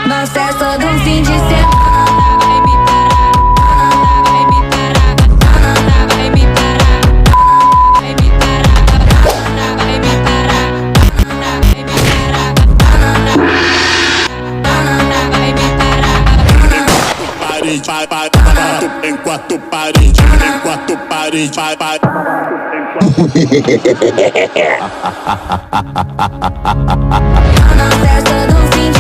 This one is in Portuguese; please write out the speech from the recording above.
Na festa do fim de semana. Vai, vai, vai, em quatro paredes, em quatro paredes, vai, vai. Na festa do fim